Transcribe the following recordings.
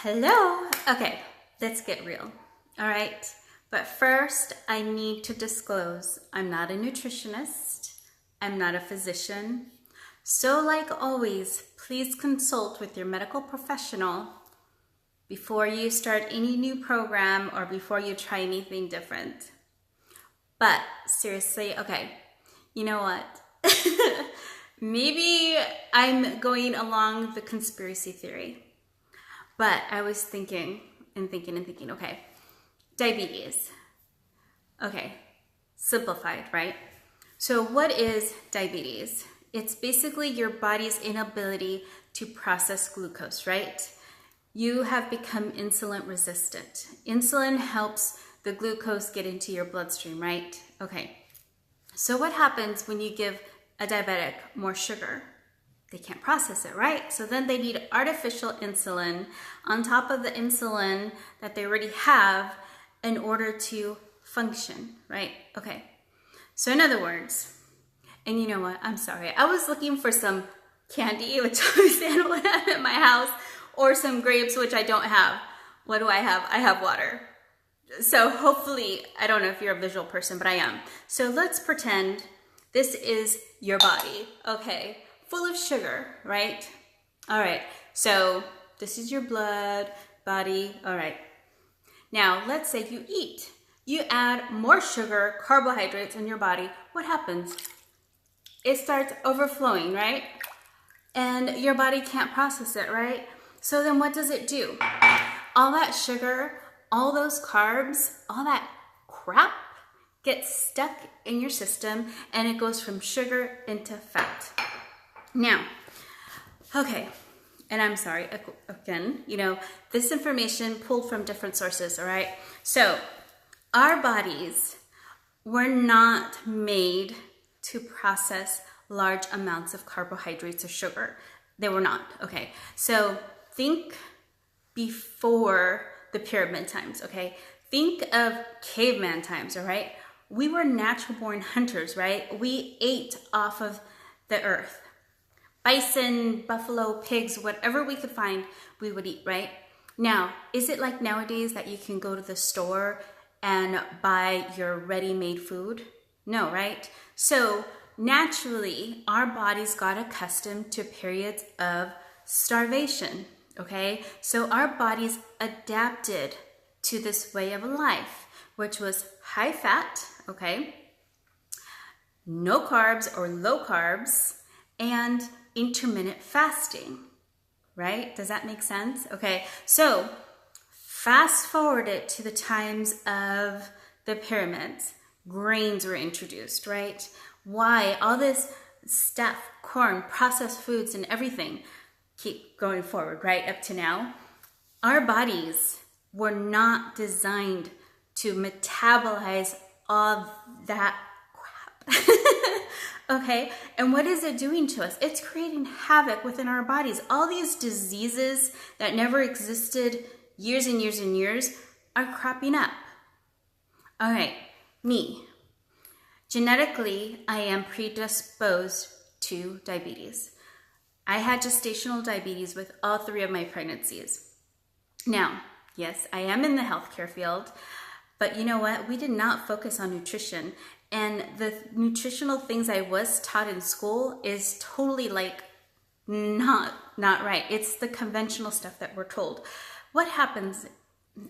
Hello. Okay, let's get real. All right. But first, I need to disclose I'm not a nutritionist. I'm not a physician. So, like always, please consult with your medical professional before you start any new program or before you try anything different. But seriously, okay, you know what? Maybe I'm going along the conspiracy theory. But I was thinking, okay, diabetes. Okay, simplified, right? So what is diabetes? It's basically your body's inability to process glucose, right? You have become insulin resistant. Insulin helps the glucose get into your bloodstream, right? Okay, so what happens when you give a diabetic more sugar? They can't process it, right? So then they need artificial insulin on top of the insulin that they already have in order to function, right? Okay. So in other words, and you know what? I'm sorry. I was looking for some candy, which obviously I don't have at my house, or some grapes, which I don't have. What do I have? I have water. So hopefully, I don't know if you're a visual person, but I am. So let's pretend this is your body, okay? Full of sugar, right? All right, so this is your blood, body, all right. Now, let's say you eat. You add more sugar, carbohydrates in your body. What happens? It starts overflowing, right? And your body can't process it, right? So then what does it do? All that sugar, all those carbs, all that crap gets stuck in your system and it goes from sugar into fat. Now, okay, and I'm sorry, again, this information pulled from different sources, all right? So, our bodies were not made to process large amounts of carbohydrates or sugar. They were not, okay? So, think before the pyramid times, okay? Think of caveman times, all right? We were natural-born hunters, right? We ate off of the earth. Bison, buffalo, pigs, whatever we could find, we would eat, right? Now, is it like nowadays that you can go to the store and buy your ready-made food? No, right? So naturally, our bodies got accustomed to periods of starvation, okay? So our bodies adapted to this way of life, which was high fat, okay? No carbs or low carbs, and intermittent fasting, right? Does that make sense? Okay, so fast forward it to the times of the pyramids. Grains were introduced, right? Why? All this stuff, corn, processed foods, and everything keep going forward, right? Up to now. Our bodies were not designed to metabolize all that crap. Okay, and what is it doing to us? It's creating havoc within our bodies. All these diseases that never existed years and years and years are cropping up. All right, me. Genetically, I am predisposed to diabetes. I had gestational diabetes with all 3 of my pregnancies. Now, yes, I am in the healthcare field, but you know what? We did not focus on nutrition. And the nutritional things I was taught in school is totally like not right. It's the conventional stuff that we're told. What happens?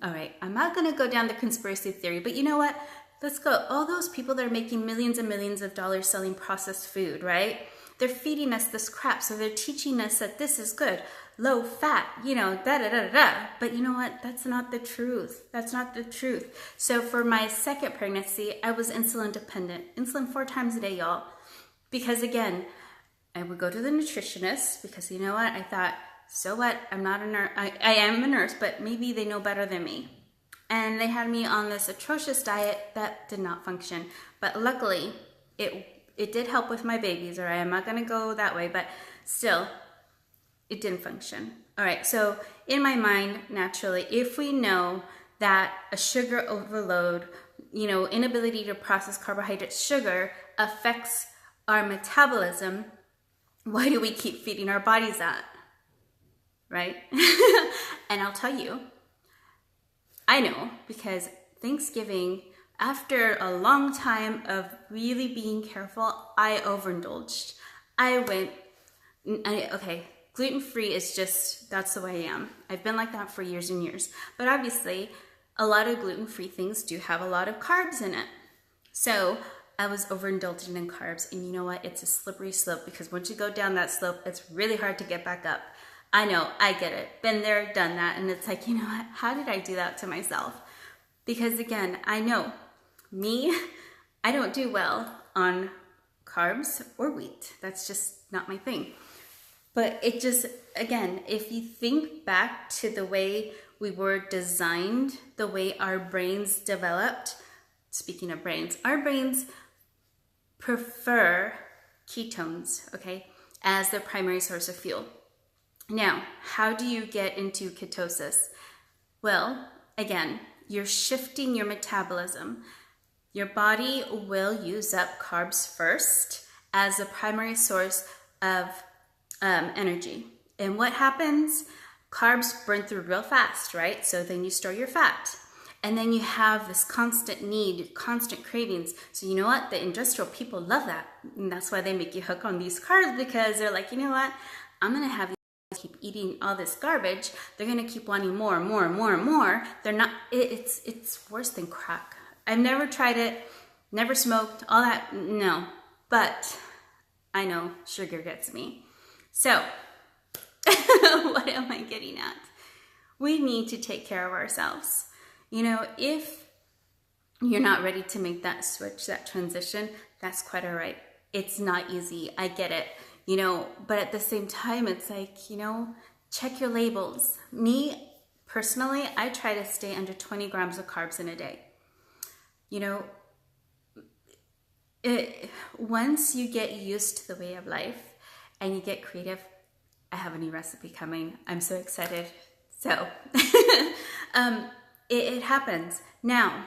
All right, I'm not going to go down the conspiracy theory, but you know what? Let's go. All those people that are making millions and millions of dollars selling processed food, right? They're feeding us this crap. So they're teaching us that this is good, low fat, da-da-da-da-da. But you know what? That's not the truth. That's not the truth. So for my second pregnancy, I was insulin dependent. Insulin 4 times a day, y'all. Because again, I would go to the nutritionist because you know what? I thought, so what? I'm not a nurse. I am a nurse, but maybe they know better than me. And they had me on this atrocious diet that did not function. But luckily, it did help with my babies, all right? I'm not going to go that way, but still, it didn't function. All right, so in my mind, naturally, if we know that a sugar overload, inability to process carbohydrates, sugar affects our metabolism, why do we keep feeding our bodies that? right? And I'll tell you, I know, because Thanksgiving, after a long time of really being careful, I overindulged. Okay, gluten-free is just, that's the way I am. I've been like that for years and years. But obviously, a lot of gluten-free things do have a lot of carbs in it. So I was overindulging in carbs, and you know what? It's a slippery slope, because once you go down that slope, it's really hard to get back up. I know, I get it. Been there, done that, and it's like, you know what? How did I do that to myself? Because again, I know, me, I don't do well on carbs or wheat. That's just not my thing. But it just, again, if you think back to the way we were designed, the way our brains developed, speaking of brains, our brains prefer ketones, okay, as their primary source of fuel. Now, how do you get into ketosis? Well, again, you're shifting your metabolism. Your body will use up carbs first as a primary source of energy. And what happens? Carbs burn through real fast, right? So then you store your fat. And then you have this constant need, constant cravings. So you know what? The industrial people love that. And that's why they make you hook on these carbs, because they're like, you know what? I'm going to have you keep eating all this garbage. They're going to keep wanting more and more and more and more. They're not, it's worse than crack. I've never tried it, never smoked, all that, no. But I know sugar gets me. So what am I getting at? We need to take care of ourselves. You know, if you're not ready to make that switch, that transition, that's quite all right. It's not easy. I get it, you know, but at the same time, it's like, you know, check your labels. Me, personally, I try to stay under 20 grams of carbs in a day. You know, once you get used to the way of life and you get creative, I have a new recipe coming. I'm so excited. So, it happens. Now,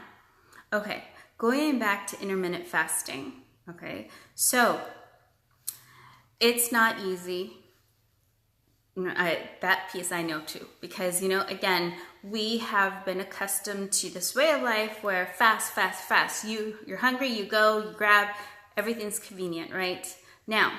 okay, going back to intermittent fasting, okay, so it's not easy. That piece I know too, because, you know, again, we have been accustomed to this way of life where fast, fast, fast. You're hungry, you go, you grab, everything's convenient, right? Now,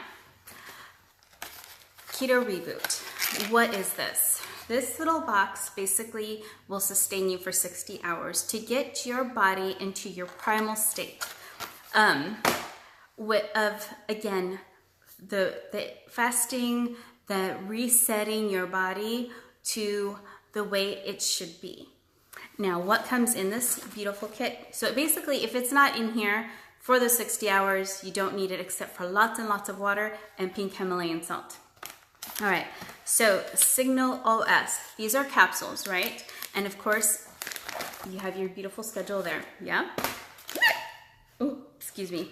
Keto Reboot. What is this? This little box basically will sustain you for 60 hours to get your body into your primal state. Again, the fasting, the resetting your body to the way it should be. Now, what comes in this beautiful kit? So basically, if it's not in here for the 60 hours, you don't need it except for lots and lots of water and pink Himalayan salt. All right, so Signal OS. These are capsules, right? And of course, you have your beautiful schedule there, yeah? Oh, excuse me.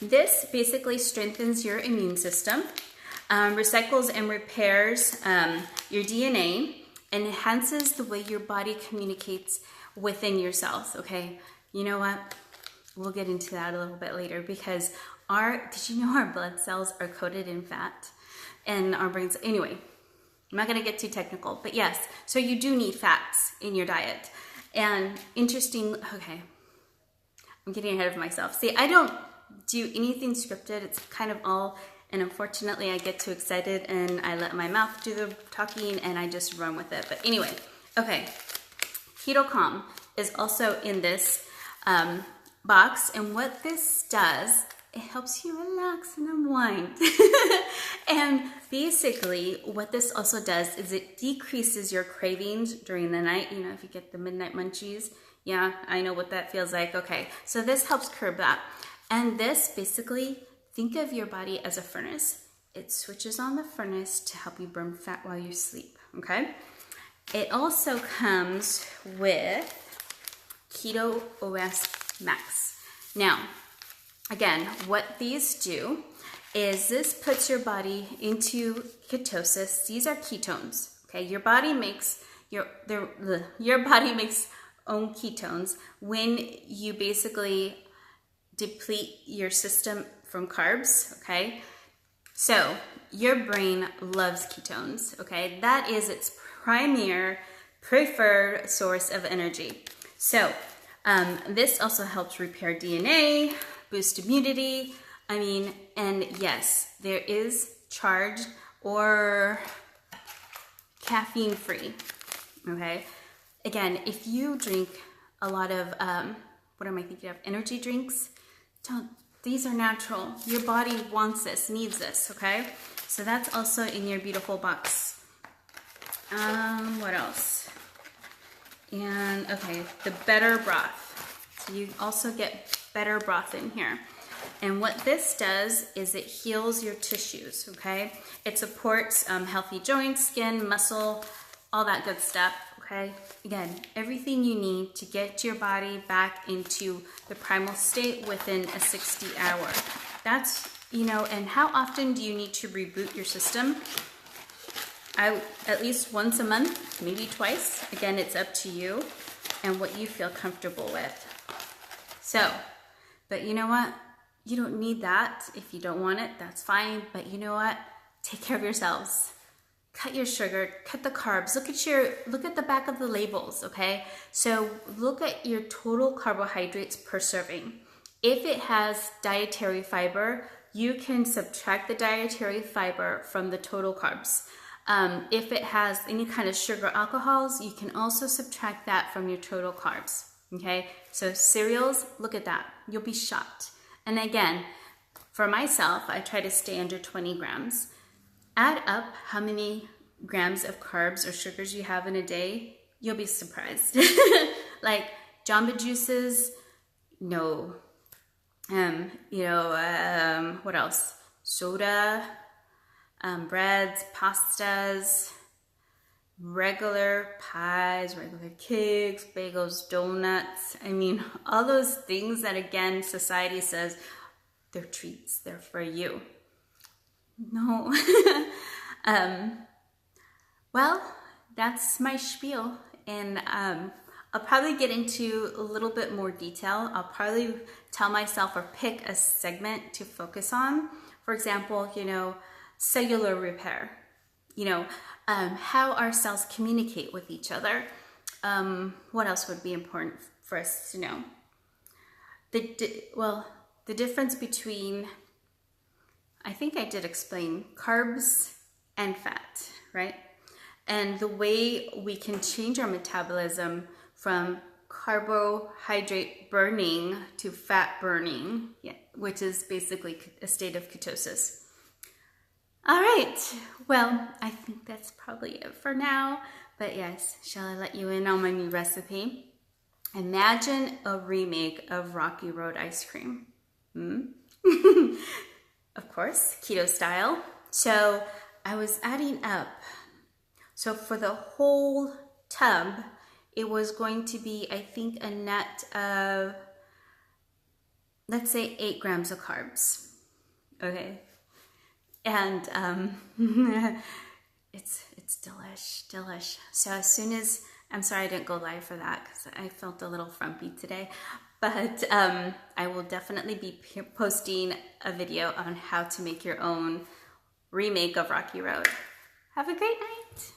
This basically strengthens your immune system, recycles and repairs your DNA, and enhances the way your body communicates within your cells, okay? You know what? We'll get into that a little bit later, because did you know our blood cells are coated in fat? And our brains, anyway, I'm not gonna get too technical, but yes, so you do need fats in your diet. And interesting, okay, I'm getting ahead of myself. See, I don't do anything scripted, it's kind of all, and unfortunately I get too excited and I let my mouth do the talking and I just run with it. But anyway, okay, Keto Calm is also in this box, and what this does, it helps you relax and unwind. And basically what this also does is it decreases your cravings during the night. You know, if you get the midnight munchies, yeah, I know what that feels like. Okay, so this helps curb that. And this basically, think of your body as a furnace. It switches on the furnace to help you burn fat while you sleep, okay? It also comes with Keto OS Max. Now, again, what these do is this puts your body into ketosis. These are ketones, okay? Your body makes own ketones when you basically deplete your system from carbs, okay? So your brain loves ketones, okay? That is its premier preferred source of energy. So this also helps repair DNA, boost immunity. I mean, and yes, there is charged or caffeine free, okay? Again, if you drink a lot of, what am I thinking of? Energy drinks, these are natural. Your body wants this, needs this, okay? So that's also in your beautiful box. What else? And okay, the better broth. So you also get better broth in here. And what this does is it heals your tissues, okay? It supports healthy joints, skin, muscle, all that good stuff, okay? Again, everything you need to get your body back into the primal state within a 60-hour. That's, you know, and how often do you need to reboot your system? At least once a month, maybe twice. Again, it's up to you and what you feel comfortable with. So, but you know what? You don't need that. If you don't want it, that's fine. But you know what? Take care of yourselves. Cut your sugar, cut the carbs. Look at the back of the labels, okay? So look at your total carbohydrates per serving. If it has dietary fiber, you can subtract the dietary fiber from the total carbs. If it has any kind of sugar alcohols, you can also subtract that from your total carbs, okay? So cereals, look at that. You'll be shocked. And again, for myself, I try to stay under 20 grams. Add up how many grams of carbs or sugars you have in a day, you'll be surprised. Like Jamba juices, no. What else? Soda, breads, pastas, regular pies, regular cakes, bagels, donuts. I mean, all those things that, again, society says they're treats, they're for you. No. Well, that's my spiel. And I'll probably get into a little bit more detail. I'll probably tell myself or pick a segment to focus on. For example, you know, cellular repair. You know, how our cells communicate with each other. What else would be important for us to know? The difference between, I think I did explain, carbs and fat, right? And the way we can change our metabolism from carbohydrate burning to fat burning, which is basically a state of ketosis. All right, well, I think that's probably it for now. But yes, shall I let you in on my new recipe? Imagine a remake of Rocky Road ice cream. Of course, keto style. So I was adding up. So for the whole tub, it was going to be, I think, a net of, let's say, 8 grams of carbs. Okay. And it's delish. So as soon as, I'm sorry I didn't go live for that because I felt a little frumpy today. But I will definitely be posting a video on how to make your own remake of Rocky Road. Have a great night.